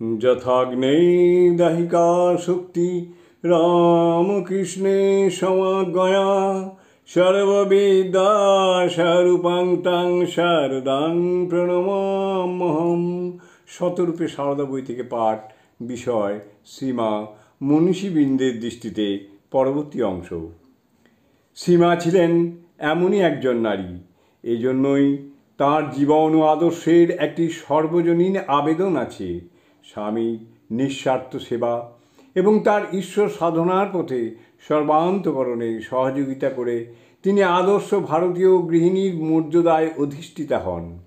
যথাগ্নে দাহিকা শক্তি রামকৃষ্ণে সমাজ্ঞয়া সর্ববিদ্যা স্বরূপাং তাং শারদাং প্রণমাম্যহম। শতরূপে সারদা বই থেকে পাঠ। বিষয় শ্রীমা মনীষীবৃন্দের দৃষ্টিতে পরবর্তী অংশ। শ্রীমা ছিলেন এমনই একজন নারী। এই জন্যই তাঁর জীবন ও আদর্শের একটি সর্বজনীন আবেদন আছে। স্বামীর নিঃস্বার্থ সেবা এবং তার ঈশ্বর সাধনার পথে সর্বান্তকরণে সহযোগিতা করে তিনি আদর্শ ভারতীয় গৃহিণীর মর্যাদায় অধিষ্ঠিতা হন।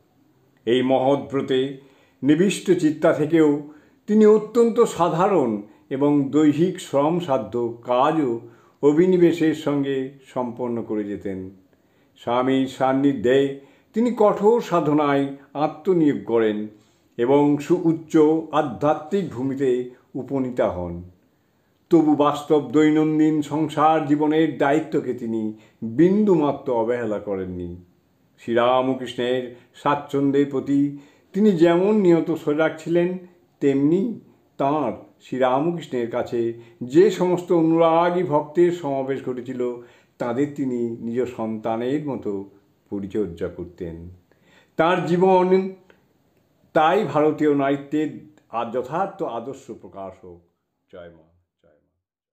এই মহৎ ব্রতে নিবিষ্ট চিত্তা থেকেও তিনি অত্যন্ত সাধারণ এবং দৈহিক শ্রমসাধ্য কাজও অভিনিবেশের সঙ্গে সম্পন্ন করে যেতেন। স্বামীর সান্নিধ্যে তিনি কঠোর সাধনায় আত্মনিয়োগ করেন এবং সুউচ্চ আধ্যাত্মিক ভূমিতে উপনীতা হন। তবু বাস্তব দৈনন্দিন সংসার জীবনের দায়িত্বকে তিনি বিন্দুমাত্র অবহেলা করেননি। শ্রীরামকৃষ্ণের স্বাচ্ছন্দ্যের প্রতি তিনি যেমন নিয়ত সজাগ ছিলেন, তেমনি তাঁর শ্রীরামকৃষ্ণের কাছে যে সমস্ত অনুরাগী ভক্তের সমাবেশ ঘটেছিল তাদের তিনি নিজ সন্তানের মতো পরিচর্যা করতেন। তাঁর জীবন তাই ভারতীয় নারীত্বের যথার্থ আদর্শ প্রকাশক। জয় মা।